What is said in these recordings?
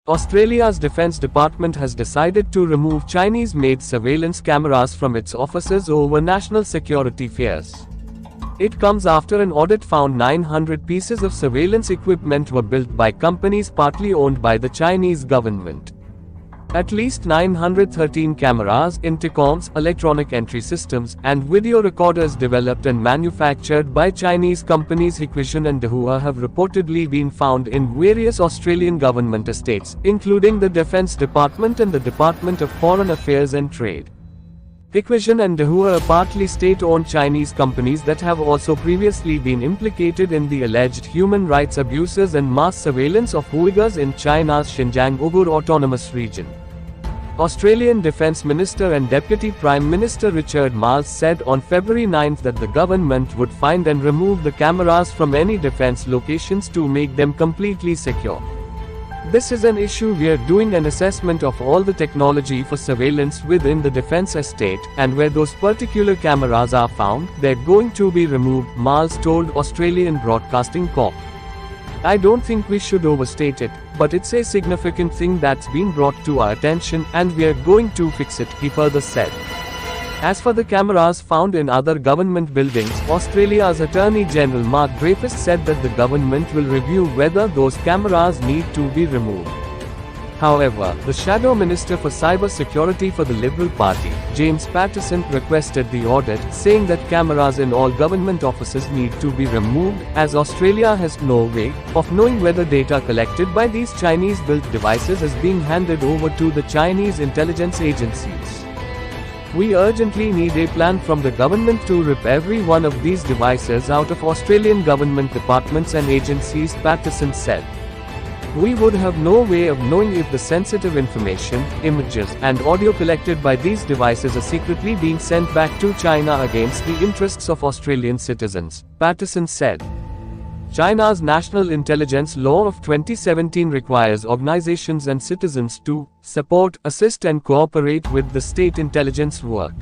Australia's Defence Department has decided to remove Chinese-made surveillance cameras from its offices over national security fears. It comes after an audit found 900 pieces of surveillance equipment were built by companies partly owned by the Chinese government. At least 913 cameras, intercoms, electronic entry systems, and video recorders developed and manufactured by Chinese companies Hikvision and Dahua have reportedly been found in various Australian government estates, including the Defence Department and the Department of Foreign Affairs and Trade. Hikvision and Dahua are partly state-owned Chinese companies that have also previously been implicated in the alleged human rights abuses and mass surveillance of Uyghurs in China's Xinjiang Uyghur Autonomous Region. Australian Defence Minister and Deputy Prime Minister Richard Marles said on February 9 that the government would find and remove the cameras from any defence locations to make them completely secure. This is an issue. We are doing an assessment of all the technology for surveillance within the defence estate, and where those particular cameras are found, they're going to be removed, Marles told Australian Broadcasting Corp. I don't think we should overstate it, but it's a significant thing that's been brought to our attention, and we're going to fix it, he further said. As for the cameras found in other government buildings, Australia's Attorney General Mark Dreyfus said that the government will review whether those cameras need to be removed. However, the Shadow Minister for Cyber Security for the Liberal Party, James Paterson, requested the audit, saying that cameras in all government offices need to be removed, as Australia has no way of knowing whether data collected by these Chinese-built devices is being handed over to the Chinese intelligence agencies. We urgently need a plan from the government to rip every one of these devices out of Australian government departments and agencies, Paterson said. We would have no way of knowing if the sensitive information, images, and audio collected by these devices are secretly being sent back to China against the interests of Australian citizens, Paterson said. China's National Intelligence Law of 2017 requires organizations and citizens to support, assist, and cooperate with the state intelligence work.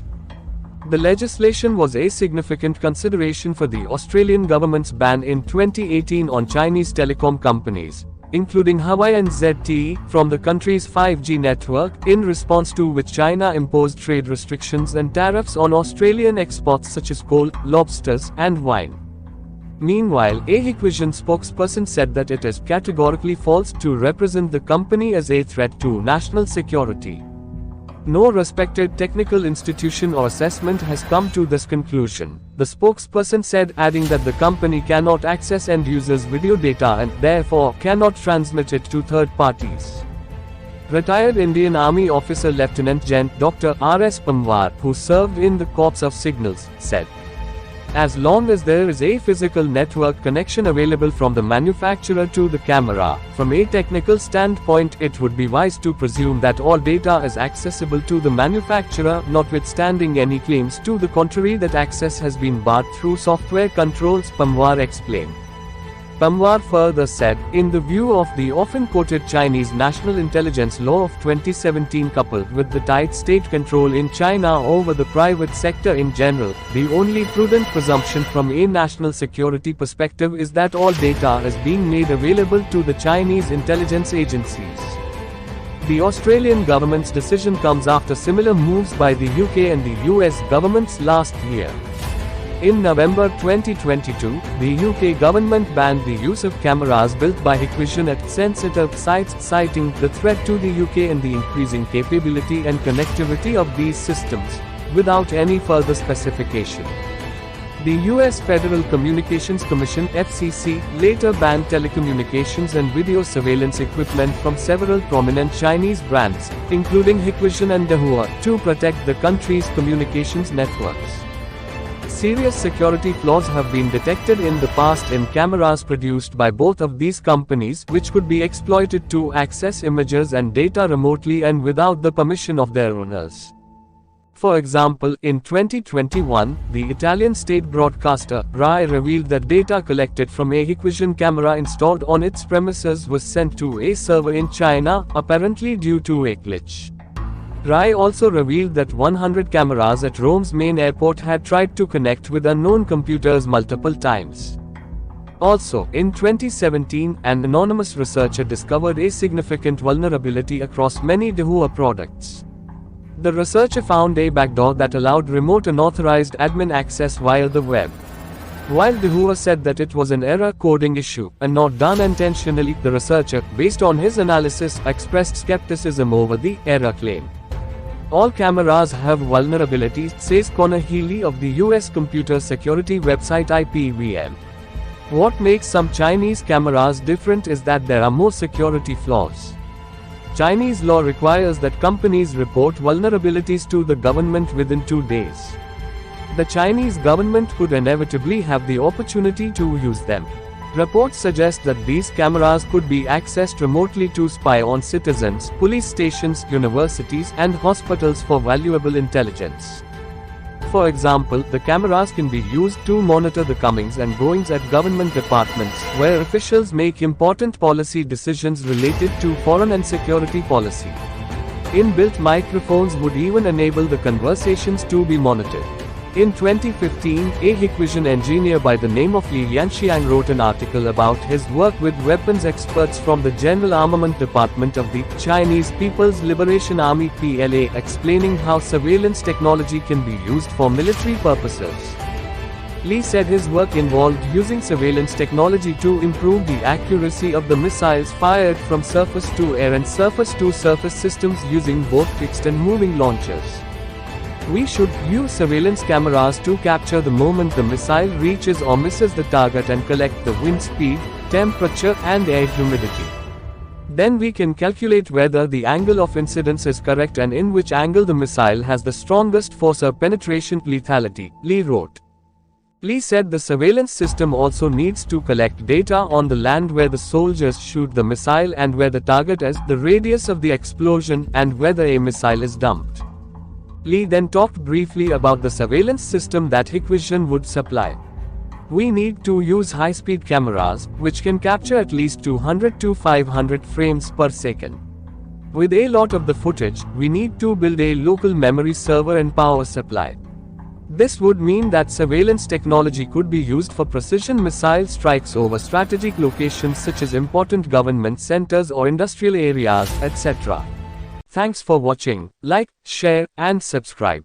The legislation was a significant consideration for the Australian government's ban in 2018 on Chinese telecom companies, including Huawei and ZTE, from the country's 5G network, in response to which China imposed trade restrictions and tariffs on Australian exports such as coal, lobsters, and wine. Meanwhile, a Hikvision spokesperson said that it is categorically false to represent the company as a threat to national security. No respected technical institution or assessment has come to this conclusion, the spokesperson said, adding that the company cannot access end users' video data and, therefore, cannot transmit it to third parties. Retired Indian Army officer Lieutenant Gen. Dr. R.S. Pamwar, who served in the Corps of Signals, said, as long as there is a physical network connection available from the manufacturer to the camera, from a technical standpoint it would be wise to presume that all data is accessible to the manufacturer, notwithstanding any claims to the contrary that access has been barred through software controls, Pamwar explained. Pamwar further said, in the view of the often-quoted Chinese National Intelligence Law of 2017 coupled with the tight state control in China over the private sector in general, the only prudent presumption from a national security perspective is that all data is being made available to the Chinese intelligence agencies. The Australian government's decision comes after similar moves by the UK and the US governments last year. In November 2022, the UK government banned the use of cameras built by Hikvision at sensitive sites, citing the threat to the UK and the increasing capability and connectivity of these systems, without any further specification. The US Federal Communications Commission (FCC) later banned telecommunications and video surveillance equipment from several prominent Chinese brands, including Hikvision and Dahua, to protect the country's communications networks. Serious security flaws have been detected in the past in cameras produced by both of these companies, which could be exploited to access images and data remotely and without the permission of their owners. For example, in 2021, the Italian state broadcaster, RAI, revealed that data collected from a Hikvision camera installed on its premises was sent to a server in China, apparently due to a glitch. RAI also revealed that 100 cameras at Rome's main airport had tried to connect with unknown computers multiple times. Also, in 2017, an anonymous researcher discovered a significant vulnerability across many Dahua products. The researcher found a backdoor that allowed remote unauthorized admin access via the web. While Dahua said that it was an error coding issue, and not done intentionally, the researcher, based on his analysis, expressed skepticism over the error claim. All cameras have vulnerabilities, says Connor Healy of the US computer security website IPVM. What makes some Chinese cameras different is that there are more security flaws. Chinese law requires that companies report vulnerabilities to the government within 2 days. The Chinese government could inevitably have the opportunity to use them. Reports suggest that these cameras could be accessed remotely to spy on citizens, police stations, universities, and hospitals for valuable intelligence. For example, the cameras can be used to monitor the comings and goings at government departments, where officials make important policy decisions related to foreign and security policy. Inbuilt microphones would even enable the conversations to be monitored. In 2015, a Hikvision engineer by the name of Li Yanxiang wrote an article about his work with weapons experts from the General Armament Department of the Chinese People's Liberation Army (PLA), explaining how surveillance technology can be used for military purposes. Li said his work involved using surveillance technology to improve the accuracy of the missiles fired from surface-to-air and surface-to-surface systems using both fixed and moving launchers. We should use surveillance cameras to capture the moment the missile reaches or misses the target and collect the wind speed, temperature, and air humidity. Then we can calculate whether the angle of incidence is correct and in which angle the missile has the strongest force or penetration lethality, Li wrote. Li said the surveillance system also needs to collect data on the land where the soldiers shoot the missile and where the target is, the radius of the explosion, and whether a missile is dumped. Li then talked briefly about the surveillance system that Hikvision would supply. We need to use high-speed cameras, which can capture at least 200 to 500 frames per second. With a lot of the footage, we need to build a local memory server and power supply. This would mean that surveillance technology could be used for precision missile strikes over strategic locations such as important government centers or industrial areas, etc. Thanks for watching. Like, share, and subscribe.